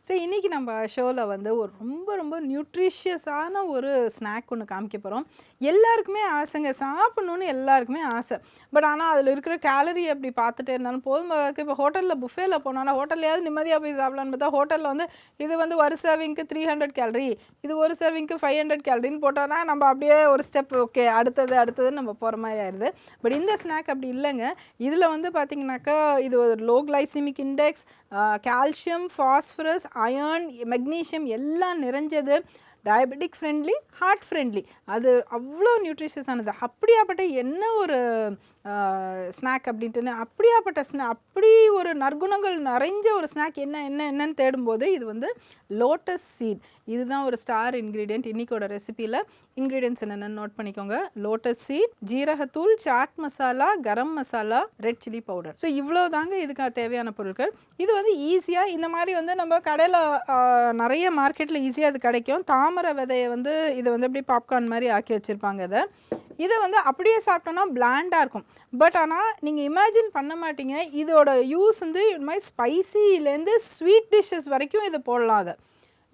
So இன்றைக்கி நம்ம ஷோவில் வந்து ஒரு ரொம்ப ரொம்ப நியூட்ரிஷியஸான ஒரு ஸ்நாக் ஒன்று காமிக்க போகிறோம். எல்லாருக்குமே ஆசைங்க, சாப்பிட்ணுன்னு எல்லாருக்குமே ஆசை. பட் ஆனால் அதில் இருக்கிற கேலரி அப்படி பார்த்துட்டே இருந்தாலும் போதும். இப்போ ஹோட்டலில் புஃபேல போனோன்னா ஹோட்டல்லையாவது நிம்மதியாக போய் சாப்பிட்லான்னு பார்த்தா ஹோட்டலில் வந்து இது வந்து ஒரு சர்விங்க்கு 300 கேலரி, இது ஒரு சர்விங்க்கு 500 கேலரின்னு போட்டோன்னா நம்ம அப்படியே ஒரு ஸ்டெப் ஓகே அடுத்தது நம்ம போகிற மாதிரி ஆயிடுது. பட் இந்த ஸ்நாக் அப்படி இல்லைங்க. இதில் வந்து பார்த்திங்கனாக்கா இது ஒரு low glycemic index, calcium, phosphorus, iron, magnesium எல்லாம் நிறைஞ்சது. Diabetic friendly, heart friendly. அது அவ்வளோ நியூட்ரிஷியஸானது. அப்படியாப்பட்ட என்ன ஒரு ஸ்நாக் அப்படின்ட்டுன்னு அப்படியாப்பட்ட அப்படி ஒரு நற்குணங்கள் நிறைஞ்ச ஒரு ஸ்நாக் என்னன்னு தேடும்போது இது வந்து லோட்டஸ் சீட். இதுதான் ஒரு ஸ்டார் இன்க்ரீடியன்ட் இன்றைக்கோட ரெசிபியில். இன்க்ரீடியன்ட்ஸ் என்னென்னு நோட் பண்ணிக்கோங்க. லோட்டஸ் சீட், ஜீரகத்தூள், chaat masala, garam masala, red chilli powder. So இவ்வளோ தாங்க இதுக்கு தேவையான பொருட்கள். இது வந்து ஈஸியாக இந்த மாதிரி வந்து நம்ம கடையில் நிறைய மார்க்கெட்டில் ஈஸியாக அது கிடைக்கும். தாமரை விதையை வந்து இதை வந்து அப்படியே பாப்கார்ன் மாதிரி ஆக்கி வச்சுருப்பாங்க. இதை வந்து அப்படியே சாப்பிட்டோன்னா பிளாண்டாக இருக்கும். பட் ஆனால் நீங்கள் இமேஜின் பண்ண மாட்டீங்க இதோட யூஸ் வந்து இது மாதிரி ஸ்பைசிலேருந்து ஸ்வீட் டிஷ்ஷஸ் வரைக்கும் இதை போடலாம். அதை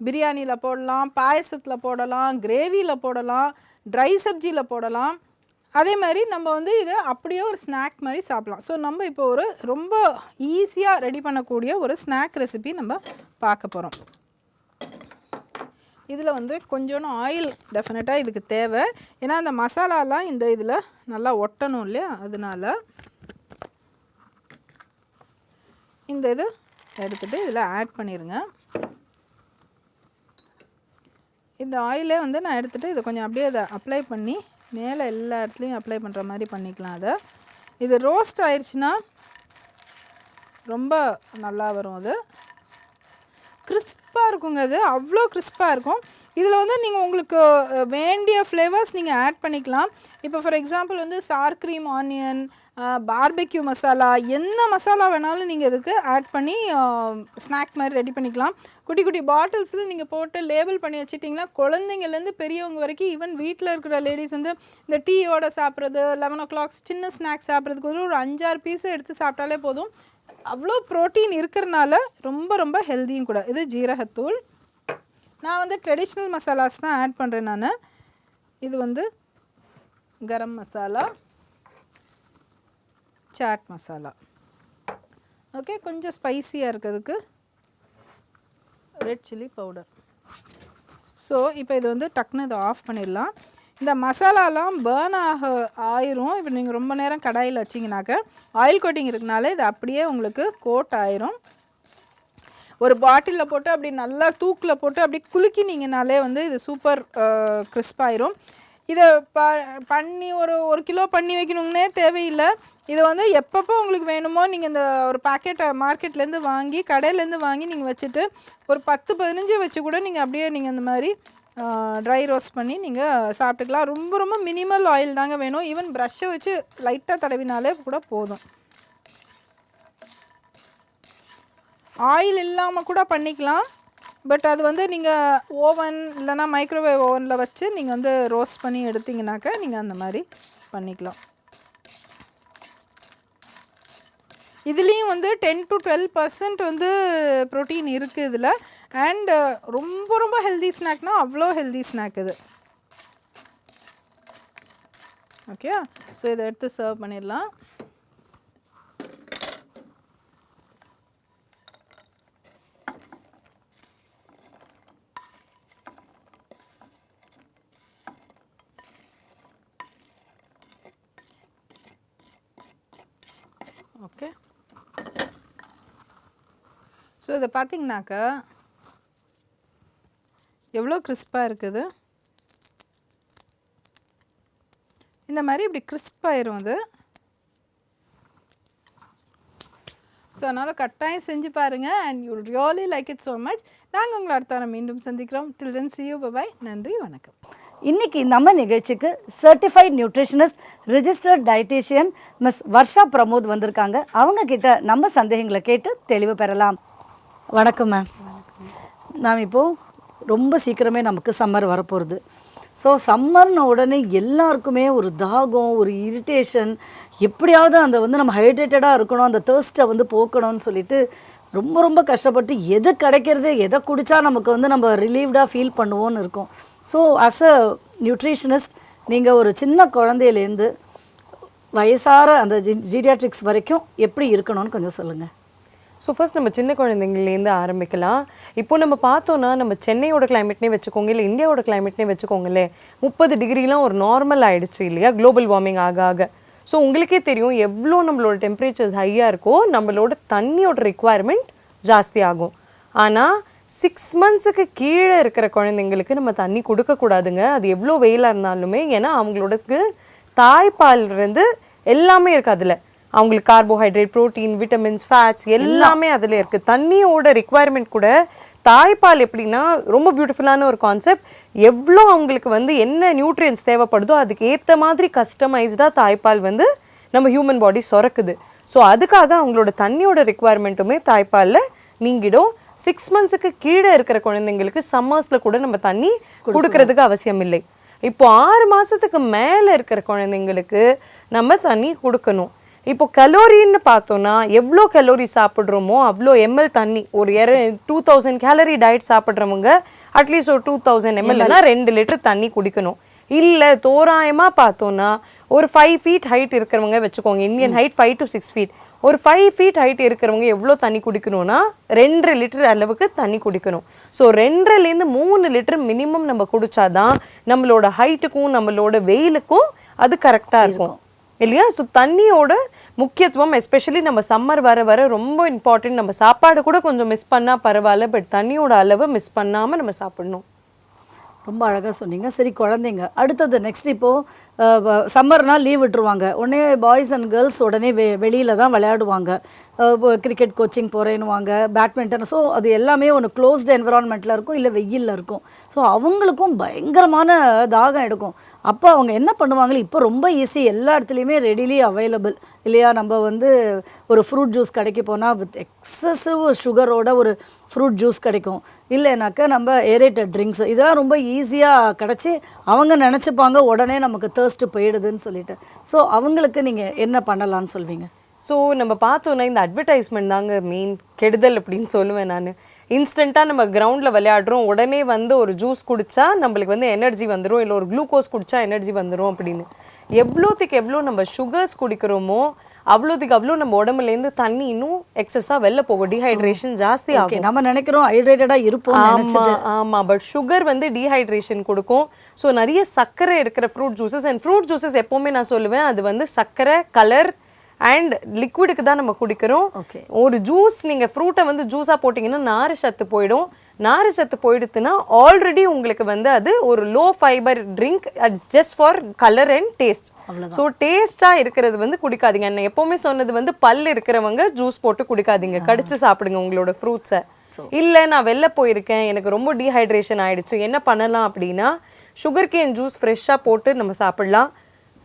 பிரியாணியில் போடலாம், பாயசத்தில் போடலாம், கிரேவியில் போடலாம், ட்ரை சப்ஜியில் போடலாம். அதே மாதிரி நம்ம வந்து இதை அப்படியே ஒரு ஸ்நாக் மாதிரி சாப்பிட்லாம். ஸோ நம்ம இப்போ ஒரு ரொம்ப ஈஸியாக ரெடி பண்ணக்கூடிய ஒரு ஸ்நாக் ரெசிபி நம்ம பார்க்க போகிறோம். இதில் வந்து கொஞ்சோண்டு ஆயில் டெஃபினட்டாக இதுக்கு தேவை. ஏன்னா அந்த மசாலாலாம் இந்த இதில் நல்லா ஒட்டணும் இல்லையா, அதனால் இந்த இது எடுத்துகிட்டு இதில் ஆட் பண்ணிடுங்க. இந்த ஆயிலே வந்து நான் எடுத்துகிட்டு இதை கொஞ்சம் அப்படியே அதை அப்ளை பண்ணி மேலே எல்லா இடத்துலையும் அப்ளை பண்ணுற மாதிரி பண்ணிக்கலாம். அதை இது ரோஸ்ட் ஆயிடுச்சுன்னா ரொம்ப நல்லா வரும். அது கிறிஸ்பாக இருக்குங்க. அது அவ்வளோ கிறிஸ்பாக இருக்கும். இதில் வந்து நீங்கள் உங்களுக்கு வேண்டிய ஃப்ளேவர்ஸ் நீங்கள் ஆட் பண்ணிக்கலாம். இப்போ ஃபார் எக்ஸாம்பிள் வந்து sir cream, onion, barbecue masala, என்ன மசாலா வேணாலும் நீங்கள் இதுக்கு ஆட் பண்ணி ஸ்நாக் மாதிரி ரெடி பண்ணிக்கலாம். குட்டி குட்டி பாட்டில்ஸில் நீங்கள் போட்டு லேபிள் பண்ணி வச்சுட்டிங்கன்னா குழந்தைங்கள்லேருந்து பெரியவங்க வரைக்கும், ஈவன் வீட்டில் இருக்கிற லேடிஸ் வந்து இந்த டீயோட சாப்பிட்றது, 11 o'clock சின்ன ஸ்நாக்ஸ் சாப்பிட்றதுக்கு வந்து ஒரு 5-6 பீஸை எடுத்து சாப்பிட்டாலே போதும். அவ்வளோ ப்ரோட்டீன் இருக்கிறனால ரொம்ப ரொம்ப ஹெல்த்தியும் கூட. இது ஜீரகத்தூள். நான் வந்து ட்ரெடிஷ்னல் மசாலாஸ் தான் ஆட் பண்ணுறேன் நான். இது வந்து கரம் மசாலா, சாட் மசாலா. ஓகே, கொஞ்சம் ஸ்பைஸியாக இருக்கிறதுக்கு ரெட் சில்லி பவுடர். ஸோ இப்போ இது வந்து டக்குன்னு இதை ஆஃப் பண்ணிடலாம். இந்த மசாலாலாம் பேர்ன் ஆயிரும். இப்போ நீங்கள் ரொம்ப நேரம் கடாயில் வச்சிங்கனாக்க ஆயில் கோட்டிங் இருக்கனால இது அப்படியே உங்களுக்கு கோட் ஆயிரும். ஒரு பாட்டிலில் போட்டு அப்படி நல்லா தூக்கில் போட்டு அப்படி குலுக்கினீங்கனாலே வந்து இது சூப்பர் கிறிஸ்பாயிரும். இதை பண்ணி ஒரு கிலோ பண்ணி வைக்கணுன்னே தேவையில்லை. இதை வந்து எப்பப்போ உங்களுக்கு வேணுமோ நீங்கள் இந்த ஒரு பாக்கெட்டை மார்க்கெட்லேருந்து வாங்கி, கடையிலேருந்து வாங்கி நீங்கள் வச்சுட்டு ஒரு 10-15 வச்சு கூட நீங்கள் அப்படியே நீங்கள் இந்த மாதிரி ட்ரை ரோஸ்ட் பண்ணி நீங்கள் சாப்பிட்டுக்கலாம். ரொம்ப ரொம்ப மினிமல் ஆயில் தாங்க வேணும். ஈவன் ப்ரஷ்ஷை வச்சு லைட்டாக தடவினாலே கூட போதும். ஆயில் இல்லாமல் கூட பண்ணிக்கலாம். பட் அது வந்து நீங்கள் ஓவன் இல்லைனா மைக்ரோவேவ் ஓவனில் வச்சு நீங்கள் வந்து ரோஸ்ட் பண்ணி எடுத்திங்கனாக்கா நீங்கள் அந்த மாதிரி பண்ணிக்கலாம். இதுலேயும் வந்து 10-12% வந்து ப்ரோட்டீன் இருக்குது இதில். அண்ட் ரொம்ப ரொம்ப ஹெல்தி ஸ்நாக்னால் அவ்வளோ ஹெல்தி ஸ்நாக் இது. ஓகே, ஸோ இதை எடுத்து சர்வ் பண்ணிடலாம். ஓகே, ஸோ இதை பார்த்திங்கனாக்கா எவ்வளோ கிறிஸ்பாக இருக்குது. இந்த மாதிரி இப்படி கிறிஸ்பாயிரும் அது. ஸோ அதனால் கட்டாயம் செஞ்சு பாருங்கள். And you really like it so much. நாங்கள் உங்களை அடுத்த வாரம் மீண்டும் சந்திக்கிறோம். டில் தென் see you, bye. நன்றி, வணக்கம். இன்னைக்கு நம்ம நிகழ்ச்சிக்கு certified nutritionist, registered dietician miss Varsha Pramod வந்திருக்காங்க. அவங்க கிட்ட நம்ம சந்தேகங்களை கேட்டு தெளிவு பெறலாம். வணக்கம் மேம். நாம் இப்போது ரொம்ப சீக்கிரமே நமக்கு சம்மர் வரப்போகிறது. ஸோ சம்மர்ன உடனே எல்லாருக்குமே ஒரு தாகம், ஒரு இரிட்டேஷன், எப்படியாவது அந்த வந்து நம்ம ஹைட்ரேட்டடாக இருக்கணும், அந்த தேர்ஸ்ட்டை வந்து போக்கணும்னு சொல்லிட்டு ரொம்ப ரொம்ப கஷ்டப்பட்டு எது கிடைக்கிறது எதை குடித்தா நமக்கு வந்து நம்ம ரிலீவ்டாக ஃபீல் பண்ணுவோன்னு இருக்கும். ஸோ அஸ் அ நியூட்ரிஷனிஸ்ட் நீங்கள் ஒரு சின்ன குழந்தையிலேருந்து வயசார அந்த ஜீடியாட்ரிக்ஸ் வரைக்கும் எப்படி இருக்கணும்னு கொஞ்சம் சொல்லுங்கள். ஸோ ஃபர்ஸ்ட் நம்ம சின்ன குழந்தைங்கள்லேருந்து ஆரம்பிக்கலாம். இப்போ நம்ம பார்த்தோன்னா நம்ம சென்னையோட கிளைமேட்னே வச்சுக்கோங்க, இல்லை இந்தியாவோட கிளைமேட்னே வச்சுக்கோங்களே, 30 டிகிரிலாம் ஒரு நார்மல் ஆகிடுச்சு இல்லையா, குளோபல் வார்மிங் ஆக ஆக. ஸோ உங்களுக்கே தெரியும் எவ்வளோ நம்மளோட டெம்பரேச்சர்ஸ் ஹையாக இருக்கோ நம்மளோட தண்ணியோட ரிக்குவயர்மெண்ட் ஜாஸ்தி ஆகும். ஆனால் 6 மந்த்ஸுக்கு கீழே இருக்கிற குழந்தைங்களுக்கு நம்ம தண்ணி கொடுக்கக்கூடாதுங்க, அது எவ்வளோ வெயிலாக இருந்தாலுமே. ஏன்னா அவங்களோடக்கு தாய்ப்பால்லேருந்து எல்லாமே இருக்குது அதில். அவங்களுக்கு கார்போஹைட்ரேட், ப்ரோட்டீன், விட்டமின்ஸ், ஃபேட்ஸ் எல்லாமே அதில் இருக்குது. தண்ணியோட ரிக்குவயர்மெண்ட் கூட தாய்ப்பால் எப்படின்னா ரொம்ப பியூட்டிஃபுல்லான ஒரு கான்செப்ட். எவ்வளோ அவங்களுக்கு வந்து என்ன நியூட்ரியன்ஸ் தேவைப்படுதோ அதுக்கு ஏற்ற மாதிரி கஸ்டமைஸ்டாக தாய்ப்பால் வந்து நம்ம ஹியூமன் பாடி சுரக்குது. ஸோ அதுக்காக அவங்களோட தண்ணியோட ரிக்குவயர்மெண்ட்டுமே தாய்ப்பாலில் நீங்கிடும். 6 மந்த்ஸுக்கு கீழே இருக்கிற குழந்தைங்களுக்கு சம்மர்ஸில் கூட நம்ம தண்ணி கொடுக்கறதுக்கு அவசியம் இல்லை. இப்போ 6 மாதத்துக்கு மேலே இருக்கிற குழந்தைங்களுக்கு நம்ம தண்ணி கொடுக்கணும். இப்போ கலோரின்னு பார்த்தோன்னா எவ்வளோ கலோரி சாப்பிட்றோமோ அவ்வளோ எம்எல் தண்ணி, ஒரு 2000 கேலரி டயட் சாப்பிட்றவங்க அட்லீஸ்ட் ஒரு 2000 ml 2 லிட்டர் தண்ணி குடிக்கணும். இல்லை தோராயமாக பார்த்தோன்னா ஒரு 5 feet ஹைட் இருக்கிறவங்க வச்சுக்கோங்க, இந்தியன் ஹைட் 5 to 6 feet, ஒரு 5 feet ஹைட் இருக்கிறவங்க எவ்வளோ தண்ணி குடிக்கணும்னா 2 லிட்டர் அளவுக்கு தண்ணி குடிக்கணும். ஸோ 2லேருந்து 3 லிட்டர் மினிமம் நம்ம குடிச்சாதான் நம்மளோட ஹைட்டுக்கும் நம்மளோட வெயிலுக்கும் அது கரெக்டாக இருக்கும் இல்லையா. ஸோ தண்ணியோட முக்கியத்துவம் எஸ்பெஷலி நம்ம சம்மர் வர வர ரொம்ப இம்பார்ட்டன்ட். நம்ம சாப்பாடு கூட கொஞ்சம் மிஸ் பண்ணால் பரவாயில்ல, பட் தண்ணியோட அளவை மிஸ் பண்ணாமல் நம்ம சாப்பிடணும். ரொம்ப அழகாக சொன்னீங்க. சரி, குழந்தைங்க அடுத்தது நெக்ஸ்ட் இப்போது சம்மர்னால் லீவ் விட்டுருவாங்க, உடனே பாய்ஸ் அண்ட் கேர்ள்ஸ் உடனே வெளியில் தான் விளையாடுவாங்க. கிரிக்கெட் கோச்சிங் போகிறேன்னுவாங்க, பேட்மிண்டன். ஸோ அது எல்லாமே ஒன்று க்ளோஸ்டு என்விரான்மெண்ட்டில் இருக்கும், இல்லை வெயிலில் இருக்கும். ஸோ அவங்களுக்கும் பயங்கரமான தாகம் எடுக்கும். அப்போ அவங்க என்ன பண்ணுவாங்க, இப்போ ரொம்ப ஈஸி, எல்லா இடத்துலையுமே ரெடிலி அவைலபிள் இல்லையா. நம்ம வந்து ஒரு ஃப்ரூட் ஜூஸ் கடைக்கு போனால் வித் எக்ஸசிவ் சுகரோட ஒரு ஃப்ரூட் ஜூஸ் கிடைக்கும், இல்லைனாக்கா நம்ம ஏரேட்டட் ட்ரிங்க்ஸ், இதெல்லாம் ரொம்ப ஈஸியாக கிடச்சி அவங்க நினச்சிப்பாங்க உடனே நமக்கு தேர்ஸ்ட்டு போயிடுதுன்னு சொல்லிட்டு. ஸோ அவங்களுக்கு நீங்கள் என்ன பண்ணலான்னு சொல்வீங்க? ஸோ நம்ம பார்த்தோன்னா இந்த அட்வர்டைஸ்மெண்ட் தாங்க மெயின் கெடுதல் அப்படின்னு சொல்லுவேன் நான். இன்ஸ்டண்ட்டாக நம்ம கிரவுண்டில் விளையாடுறோம், உடனே வந்து ஒரு ஜூஸ் குடித்தா நம்மளுக்கு வந்து எனர்ஜி வந்துடும், இல்லை ஒரு குளுக்கோஸ் குடித்தா எனர்ஜி வந்துடும் அப்படின்னு. எவ்வளோத்துக்கு எவ்வளோ நம்ம சுகர்ஸ் குடிக்கிறோமோ அவ்வளோத்துக்கு அவ்வளோ நம்ம உடம்புலேருந்து தண்ணி இன்னும் எக்ஸஸாக வெளில போகும், டீஹைட்ரேஷன் ஜாஸ்தி ஆகும். நம்ம நினைக்கிறோம் ஹைட்ரேட்டடாக இருப்போம். ஆமாம், பட் சுகர் வந்து டீஹைட்ரேஷன் கொடுக்கும். ஸோ நிறைய சர்க்கரை இருக்கிற fruit juices, and fruit juices எப்போவுமே நான் சொல்லுவேன் அது வந்து சர்க்கரை, கலர் அண்ட் லிக்விடுக்கு தான் நம்ம குடிக்கிறோம். ஒரு ஜூஸ் நீங்கள் ஃப்ரூட்டை வந்து ஜூஸாக போட்டிங்கன்னா நார் சத்து போயிடும். நார் சத்து போயிடுத்துன்னா ஆல்ரெடி உங்களுக்கு வந்து அது ஒரு low fibre drink, it's just for colour and taste. So டேஸ்ட்டாக இருக்கிறது வந்து குடிக்காதீங்க. நான் எப்போவுமே சொன்னது வந்து பல் இருக்கிறவங்க ஜூஸ் போட்டு குடிக்காதீங்க, கடிச்சு சாப்பிடுங்க உங்களோட ஃப்ரூட்ஸை. இல்லை நான் வெளில போயிருக்கேன், எனக்கு ரொம்ப டீஹைட்ரேஷன் ஆகிடுச்சு, என்ன பண்ணலாம் அப்படின்னா சுகர் கேன் ஜூஸ் ஃப்ரெஷ்ஷாக போட்டு நம்ம சாப்பிட்லாம்.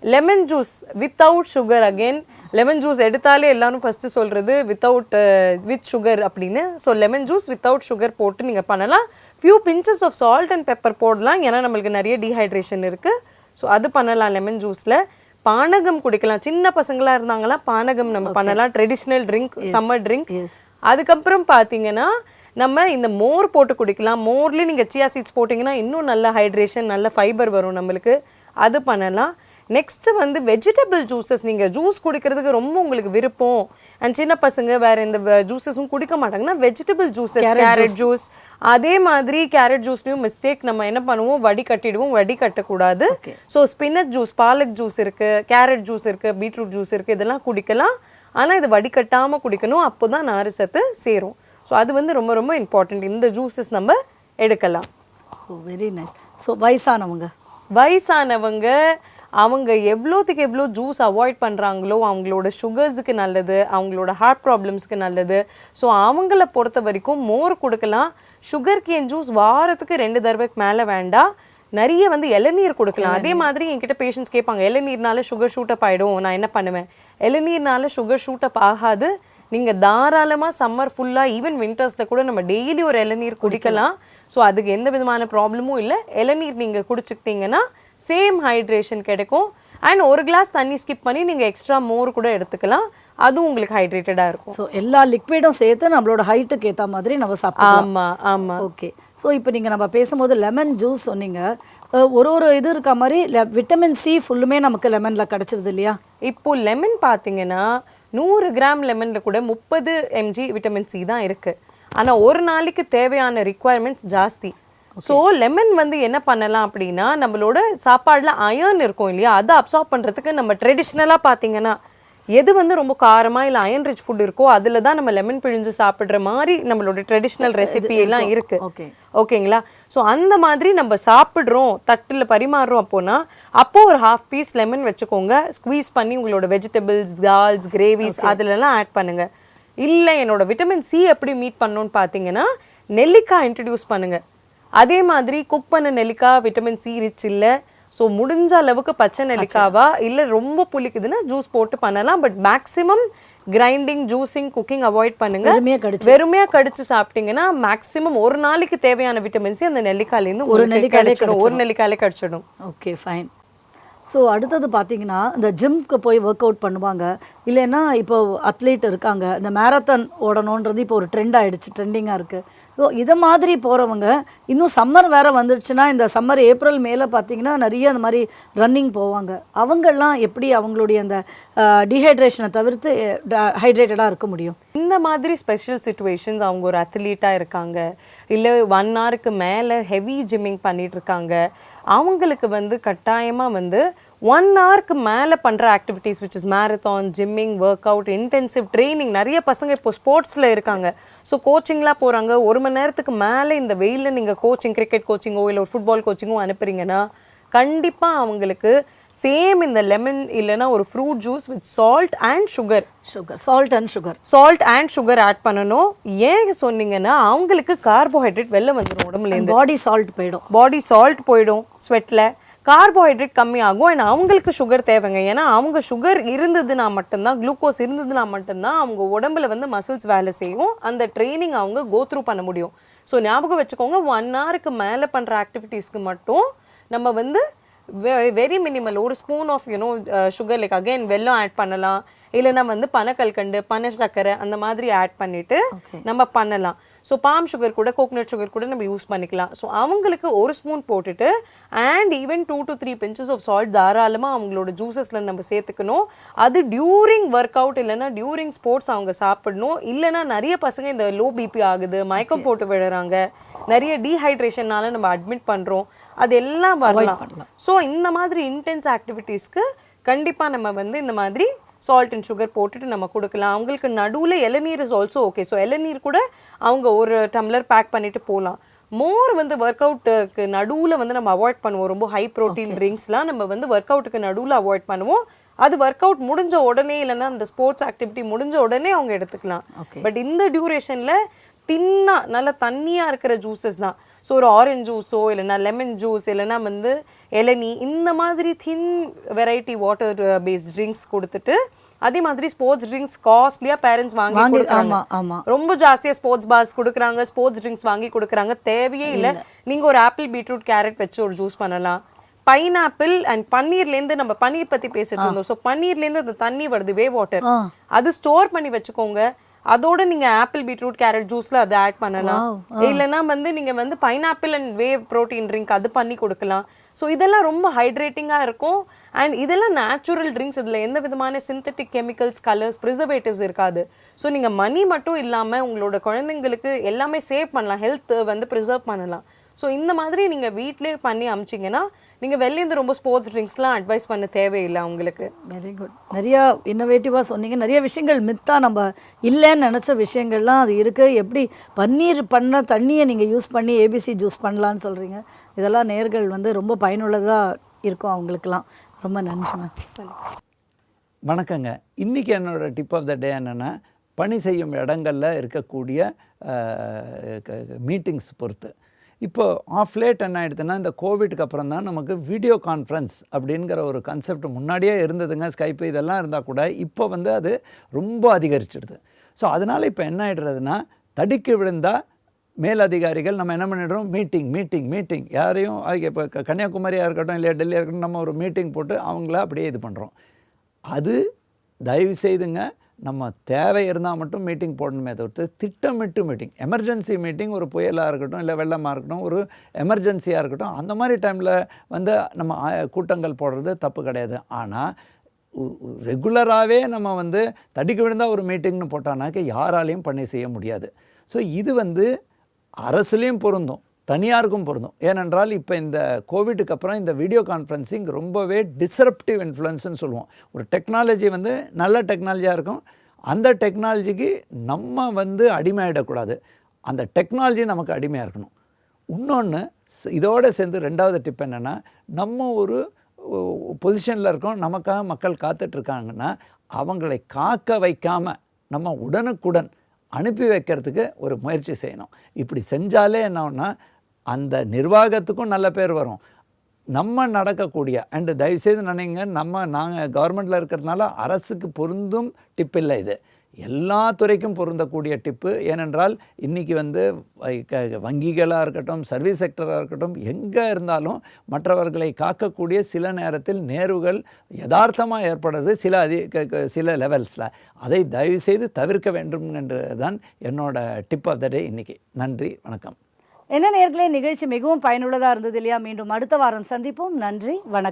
Lemon juice without sugar, again lemon juice எடுத்தாலே எல்லாரும் ஃபஸ்ட்டு சொல்கிறது வித் சுகர் அப்படின்னு. So lemon juice without sugar போட்டு நீங்கள் பண்ணலாம். Few pinches of salt and pepper போடலாம், ஏன்னா நம்மளுக்கு நிறைய டீஹைட்ரேஷன் இருக்குது. ஸோ அது பண்ணலாம் லெமன் ஜூஸில். பானகம் குடிக்கலாம், சின்ன பசங்களாக இருந்தாங்களா பானகம் நம்ம பண்ணலாம், ட்ரெடிஷ்னல் ட்ரிங்க், சம்மர் ட்ரிங்க். அதுக்கப்புறம் பார்த்தீங்கன்னா நம்ம இந்த மோர் போட்டு குடிக்கலாம். மோர்லேயே நீங்கள் சியா சீட்ஸ் போட்டிங்கன்னா இன்னும் நல்ல ஹைட்ரேஷன், நல்ல ஃபைபர் வரும் நம்மளுக்கு, அது பண்ணலாம். நெக்ஸ்ட்டு வந்து வெஜிடபிள் ஜூஸஸ், நீங்கள் ஜூஸ் குடிக்கிறதுக்கு ரொம்ப உங்களுக்கு விருப்பம் அண்ட் சின்ன பசங்க வேறு எந்த ஜூஸஸும் குடிக்க மாட்டாங்கன்னா வெஜிடபிள் ஜூஸஸ், கேரட் ஜூஸ். அதே மாதிரி கேரட் ஜூஸ்லையும் மிஸ்டேக், நம்ம என்ன பண்ணுவோம் வடிகட்டிடுவோம், வடிகட்டக்கூடாது. So spinach juice, palak juice இருக்குது, கேரட் ஜூஸ் இருக்குது, பீட்ரூட் ஜூஸ் இருக்குது, இதெல்லாம் குடிக்கலாம். ஆனால் இது வடிகட்டாமல் குடிக்கணும், அப்போ தான் நார் சத்து சேரும். ஸோ அது வந்து ரொம்ப ரொம்ப இம்பார்ட்டண்ட். இந்த ஜூஸஸ் நம்ம எடுக்கலாம். Very nice. ஸோ வயசானவங்க அவங்க எவ்வளோத்துக்கு எவ்வளோ ஜூஸ் அவாய்ட் பண்ணுறாங்களோ அவங்களோட சுகர்ஸுக்கு நல்லது, அவங்களோட ஹார்ட் ப்ராப்ளம்ஸ்க்கு நல்லது. ஸோ அவங்கள பொறுத்த வரைக்கும் மோர் கொடுக்கலாம். சுகர் கேன் ஜூஸ் வாரத்துக்கு 2 தடவைக்கு மேலே வேண்டாம். நிறைய வந்து இளநீர் கொடுக்கலாம். அதே மாதிரி என்கிட்ட பேஷண்ட்ஸ் கேட்பாங்க, இளநீர்னால சுகர் ஷூட்டப் ஆகிடும், நான் என்ன பண்ணுவேன்? இளநீர்னால சுகர் ஷூட்டப் ஆகாது. நீங்கள் தாராளமாக சம்மர் ஃபுல்லாக, ஈவன் வின்டர்ஸில் கூட நம்ம டெய்லி ஒரு இளநீர் குடிக்கலாம். ஸோ அதுக்கு எந்த விதமான ப்ராப்ளமும் இல்லை. இளநீர் நீங்கள் குடிச்சிக்கிட்டிங்கன்னா சேம் ஹைட்ரேஷன் கிடைக்கும். அண்ட் ஒரு கிளாஸ் தண்ணி ஸ்கிப் பண்ணி நீங்கள் எக்ஸ்ட்ரா மோர் கூட எடுத்துக்கலாம். அதுவும் உங்களுக்கு ஹைட்ரேட்டடாக இருக்கும். ஸோ எல்லா லிக்விடும் சேர்த்து நம்மளோட ஹைட்டுக்கு ஏற்ற மாதிரி நம்ம சாப்பிடலாம். ஆமாம் ஆமாம். ஓகே. ஸோ இப்போ நீங்கள் நம்ம பேசும்போது லெமன் ஜூஸ் சொன்னீங்க. ஒரு இது இருக்க மாதிரி விட்டமின் சி ஃபுல்லுமே நமக்கு லெமனில் கிடச்சிருது இல்லையா? இப்போ லெமன் பார்த்தீங்கன்னா 100 கிராம் லெமனில் கூட 30 mg விட்டமின் சி தான் இருக்குது. ஆனால் ஒரு நாளைக்கு தேவையான ரிக்குவயர்மெண்ட்ஸ் ஜாஸ்தி. ஸோ லெமன் வந்து என்ன பண்ணலாம் அப்படின்னா, நம்மளோட சாப்பாடில் அயர்ன் இருக்கும் இல்லையா, அதை அப்சார்ப் பண்ணுறதுக்கு நம்ம ட்ரெடிஷ்னலாக பார்த்தீங்கன்னா எது வந்து ரொம்ப காரமாக இல்லை அயன் ரிச் ஃபுட் இருக்கோ அதில் தான் நம்ம லெமன் பிழிஞ்சு சாப்பிட்ற மாதிரி நம்மளோட ட்ரெடிஷ்னல் ரெசிபி எல்லாம் இருக்குது. ஓகேங்களா? ஸோ அந்த மாதிரி நம்ம சாப்பிட்றோம், தட்டில் பரிமாறுறோம் அப்போனா ஒரு ½ பீஸ் லெமன் வச்சுக்கோங்க. ஸ்குவீஸ் பண்ணி உங்களோட வெஜிடபிள்ஸ், தால்ஸ், கிரேவிஸ் அதிலெல்லாம் ஆட் பண்ணுங்கள். இல்லை என்னோட விட்டமின் சி எப்படி மீட் பண்ணணும்னு பார்த்தீங்கன்னா நெல்லிக்காய் இன்ட்ரடியூஸ் பண்ணுங்கள். அதே மாதிரி குக் பண்ண நெல்லிக்காய் விட்டமின் சி ரிச் இல்லை. ஸோ முடிஞ்ச அளவுக்கு பச்சை நெல்லிக்காவா இல்லை ரொம்ப புளிக்குதுன்னா ஜூஸ் போட்டு பண்ணலாம். But maximum grinding, juicing, cooking avoid பண்ணுங்க. வெறுமையாக கடிச்சு சாப்பிட்டீங்கன்னா மேக்ஸிமம் ஒரு நாளைக்கு தேவையான விட்டமின் சி அந்த நெல்லிக்காயிலேருந்து ஒரு நெல்லிக்காயிலே கிடச்சிடும். Okay, fine. ஸோ அடுத்தது பார்த்தீங்கன்னா இந்த ஜிம்க்கு போய் ஒர்க் அவுட் பண்ணுவாங்க, இல்லைன்னா இப்போ அத்லீட் இருக்காங்க, இந்த மேரத்தான் ஓடணுன்றது இப்போ ஒரு ட்ரெண்ட் ஆகிடுச்சு, ட்ரெண்டிங்காக இருக்குது. ஸோ இதை மாதிரி போகிறவங்க இன்னும் சம்மர் வேறு வந்துடுச்சுன்னா இந்த சம்மர் ஏப்ரல் மேலே பார்த்தீங்கன்னா நிறைய அந்த மாதிரி ரன்னிங் போவாங்க. அவங்கெல்லாம் எப்படி அவங்களுடைய அந்த டீஹைட்ரேஷனை தவிர்த்து ஹைட்ரேட்டடாக இருக்க முடியும்? இந்த மாதிரி ஸ்பெஷல் சுச்சுவேஷன்ஸ் அவங்க ஒரு அத்லீட்டாக இருக்காங்க, இல்லை 1 ஹவருக்கு மேலே ஹெவி ஜிம்மிங் பண்ணிட்டு இருக்காங்க, அவங்களுக்கு வந்து கட்டாயமாக வந்து 1 ஹவருக்கு மேலே பண்ணுற activities which is marathon, gymming, work out, intensive training. நிறைய பசங்க இப்போ ஸ்போர்ட்ஸில் இருக்காங்க. ஸோ கோச்சிங்லாம் போகிறாங்க. 1 மணி நேரத்துக்கு மேலே இந்த வெயிலில் நீங்கள் கோச்சிங், கிரிக்கெட் கோச்சிங்கோ இல்லை ஒரு ஃபுட்பால் கோச்சிங்கோ அனுப்புறீங்கன்னா கண்டிப்பாக அவங்களுக்கு சேம் இந்த லெமன் இல்லைன்னா ஒரு fruit juice with salt and sugar add பண்ணணும். ஏன் சொன்னீங்கன்னா அவங்களுக்கு கார்போஹைட்ரேட் வெளில வந்துடும் உடம்புலேருந்து. பாடி சால்ட் போயிடும் ஸ்வெட்டில், கார்போஹைட்ரேட் கம்மியாகும். அண்ட் அவங்களுக்கு சுகர் தேவைங்க. ஏன்னா அவங்க சுகர் இருந்ததுன்னா மட்டும்தான், குளுக்கோஸ் இருந்ததுன்னா மட்டும்தான் அவங்க உடம்புல வந்து மசில்ஸ் வேலை செய்யும், அந்த ட்ரைனிங் அவங்க கோத்ரூ பண்ண முடியும். ஸோ ஞாபகம் வச்சுக்கோங்க, 1 ஹவருக்கு மேலே பண்ணுற ஆக்டிவிட்டீஸ்க்கு மட்டும் நம்ம வந்து வெரி மினிமல் ஒரு spoon of sugar, like again வெல்லம் ஆட் பண்ணலாம், இல்லைன்னா வந்து பனக்கல்கண்டு, பனை சர்க்கரை அந்த மாதிரி ஆட் பண்ணிட்டு நம்ம பண்ணலாம். ஸோ பாம் சுகர் கூட, கோகனட் சுகர் கூட நம்ம யூஸ் பண்ணிக்கலாம். ஸோ அவங்களுக்கு 1 ஸ்பூன் போட்டுட்டு and even 2 to 3 pinches of salt தாராளமாக அவங்களோட ஜூஸஸில் நம்ம சேர்த்துக்கணும். அது டியூரிங் ஒர்க் அவுட் இல்லைன்னா டியூரிங் ஸ்போர்ட்ஸ் அவங்க சாப்பிடணும். இல்லைன்னா நிறைய பசங்க இந்த லோ பிபி ஆகுது, மயக்கம் போட்டு விழுறாங்க, நிறைய டீஹைட்ரேஷன்னால நம்ம அட்மிட் பண்ணுறோம், அது எல்லாம் வரலாம். ஸோ இந்த மாதிரி இன்டென்ஸ் ஆக்டிவிட்டீஸ்க்கு கண்டிப்பாக நம்ம வந்து இந்த மாதிரி சால்ட் அண்ட் சுகர் போட்டுட்டு நம்ம கொடுக்கலாம். அவங்களுக்கு நடுவில் இளநீர் இஸ் ஆல்சோ ஓகே. ஸோ இளநீர் கூட அவங்க 1 டம்ளர் பேக் பண்ணிட்டு போகலாம். மோர் வந்து ஒர்க் அவுட்டுக்கு நடுவில் வந்து நம்ம அவாய்ட் பண்ணுவோம். ரொம்ப ஹை ப்ரோட்டீன் ட்ரிங்க்ஸ்லாம் நம்ம வந்து ஒர்க் அவுட்டுக்கு நடுவில் அவாய்ட் பண்ணுவோம். அது ஒர்க் அவுட் முடிஞ்ச உடனே இல்லைன்னா அந்த ஸ்போர்ட்ஸ் ஆக்டிவிட்டி முடிஞ்ச உடனே அவங்க எடுத்துக்கலாம். பட் இந்த டியூரேஷனில் தின்னா நல்லா தண்ணியாக இருக்கிற ஜூஸஸ் தான். ஸோ ஒரு ஆரஞ்ச் ஜூஸோ இல்லைன்னா லெமன் ஜூஸ் இல்லைன்னா வந்து இளநீ, இந்த மாதிரி தின் வெரைட்டி வாட்டர் பேஸ்ட் ட்ரிங்க்ஸ் கொடுத்துட்டு, அதே மாதிரி ஸ்போர்ட்ஸ் ட்ரிங்க்ஸ் காஸ்ட்லியாக பேரண்ட்ஸ் வாங்கி கொடுக்குறாங்க. ரொம்ப ஜாஸ்தியாக ஸ்போர்ட்ஸ் பார்ஸ் கொடுக்குறாங்க, ஸ்போர்ட்ஸ் ட்ரிங்க்ஸ் வாங்கி கொடுக்குறாங்க, தேவையே இல்லை. நீங்கள் ஒரு ஆப்பிள், பீட்ரூட், கேரட் வச்சு ஒரு ஜூஸ் பண்ணலாம். பைனாப்பிள் அண்ட் பன்னீர்லேருந்து, நம்ம பன்னீர் பற்றி பேசிட்டு இருந்தோம். ஸோ பன்னீர்லேருந்து அந்த தண்ணி வருது, வே வாட்டர், அது ஸ்டோர் பண்ணி வச்சுக்கோங்க. அதோட நீங்க ஆப்பிள், பீட்ரூட், கேரட் ஜூஸ்ல அதை ஆட் பண்ணலாம். இல்லைன்னா வந்து நீங்க வந்து pineapple and whey protein drink அது பண்ணி கொடுக்கலாம். ஸோ இதெல்லாம் ரொம்ப ஹைட்ரேட்டிங்காக இருக்கும். அண்ட் இதெல்லாம் நேச்சுரல் ட்ரிங்க்ஸ், இதில் எந்த விதமான சிந்தட்டிக் கெமிக்கல்ஸ், கலர்ஸ், ப்ரிசர்வேட்டிவ்ஸ் இருக்காது. ஸோ நீங்கள் மணி மட்டும் இல்லாமல் உங்களோட குழந்தைங்களுக்கு எல்லாமே சேவ் பண்ணலாம், ஹெல்த் வந்து ப்ரிசர்வ் பண்ணலாம். ஸோ இந்த மாதிரி நீங்கள் வீட்டிலே பண்ணி அமிச்சிங்கன்னா நீங்கள் வெளிலேருந்து ரொம்ப ஸ்போர்ட்ஸ் ட்ரிங்க்ஸ்லாம் அட்வைஸ் பண்ண தேவையில்லை அவங்களுக்கு. Very good. நிறையா இன்னோவேட்டிவாக சொன்னீங்க. நிறைய விஷயங்கள் மித்தாக நம்ம இல்லைன்னு நினச்ச விஷயங்கள்லாம் அது இருக்குது. எப்படி பன்னீர் பண்ண தண்ணியை நீங்கள் யூஸ் பண்ணி ஏபிசி ஜூஸ் பண்ணலான்னு சொல்கிறீங்க. இதெல்லாம் நேர்கள் வந்து ரொம்ப பயனுள்ளதாக இருக்கும் அவங்களுக்கெல்லாம். ரொம்ப நன்றி மேம். வணக்கங்க. இன்றைக்கி என்னோடய டிப் ஆஃப் த டே என்னென்னா, பணி செய்யும் இடங்களில் இருக்கக்கூடிய மீட்டிங்ஸ் பொறுத்து. இப்போது ஆஃப் லேட் என்ன ஆகிடுதுன்னா, இந்த கோவிட்க்கு அப்புறம் தான் நமக்கு வீடியோ கான்ஃபரன்ஸ் அப்படிங்கிற ஒரு கான்செப்ட் முன்னாடியே இருந்ததுங்க. ஸ்கைப்பு இதெல்லாம் இருந்தால் கூட இப்போ வந்து அது ரொம்ப அதிகரிச்சிடுது. ஸோ அதனால் இப்போ என்ன ஆகிடுறதுன்னா, தடுக்கி விழுந்தால் மேலதிகாரிகள் நம்ம என்ன பண்ணிடுறோம், மீட்டிங் யாரையும், அதுக்கு இப்போ கன்னியாகுமரியாக இருக்கட்டும் இல்லையா டெல்லியாக இருக்கட்டும், நம்ம ஒரு மீட்டிங் போட்டு அவங்கள அப்படியே இது பண்ணுறோம். அது தயவு செய்துங்க நம்ம தேவை இருந்தால் மட்டும் மீட்டிங் போடணுமே தவிர்த்து திட்டமிட்டு மீட்டிங், எமர்ஜென்சி மீட்டிங், ஒரு புயலாக இருக்கட்டும் இல்லை வெள்ளமாக இருக்கட்டும், ஒரு எமர்ஜென்சியாக இருக்கட்டும், அந்த மாதிரி டைமில் வந்து நம்ம கூட்டங்கள் போடுறது தப்பு கிடையாது. ஆனால் ரெகுலராகவே நம்ம வந்து தடிக்கு விழுந்தால் ஒரு மீட்டிங்னு போட்டானாக்க யாராலையும் பண்ணி செய்ய முடியாது. ஸோ இது வந்து அரசுலேயும் பொருந்தும், தனியாருக்கும் பொருந்தும். ஏனென்றால் இப்போ இந்த கோவிட்டுக்கு அப்புறம் இந்த வீடியோ கான்ஃபரன்சிங் ரொம்பவே டிஸ்ரப்டிவ் இன்ஃப்ளூயன்ஸ்னு சொல்லுவோம். ஒரு டெக்னாலஜி வந்து நல்ல டெக்னாலஜியாக இருக்கும், அந்த டெக்னாலஜிக்கு நம்ம வந்து அடிமையாகிடக்கூடாது, அந்த டெக்னாலஜி நமக்கு அடிமையாக இருக்கணும். இன்னொன்று இதோடு சேர்ந்து ரெண்டாவது டிப் என்னென்னா, நம்ம ஒரு பொசிஷனில் இருக்கோம், நமக்காக மக்கள் காத்துட்ருக்காங்கன்னா அவங்களை காக்க வைக்காமல் நம்ம உடனுக்குடன் அனுப்பி வைக்கிறதுக்கு ஒரு முயற்சி செய்யணும். இப்படி செஞ்சாலே என்னன்னா அந்த நிர்வாகத்துக்கும் நல்ல பேர் வரும். நம்ம நடக்கக்கூடிய அண்டு தயவுசெய்து நினைங்க, நாங்கள் கவர்மெண்ட்டில் இருக்கிறதுனால அரசுக்கு பொருந்தும் டிப் இல்லை, இது எல்லா துறைக்கும் பொருந்தக்கூடிய டிப்பு. ஏனென்றால் இன்றைக்கி வந்து வங்கிகளாக இருக்கட்டும், சர்வீஸ் செக்டராக இருக்கட்டும், எங்கே இருந்தாலும் மற்றவர்களை காக்கக்கூடிய சில நேரத்தில் நேர்வுகள் யதார்த்தமாக ஏற்படுறது சில லெவல்ஸில். அதை தயவுசெய்து தவிர்க்க வேண்டும் என்றது தான் என்னோட டிப் ஆஃப் த டே இன்றைக்கி. நன்றி, வணக்கம். என்ன நேயர்களே, நிகழ்ச்சி மிகவும் பயனுள்ளதாக இருந்தது இல்லையா? மீண்டும் அடுத்த வாரம் சந்திப்போம். நன்றி, வணக்கம்.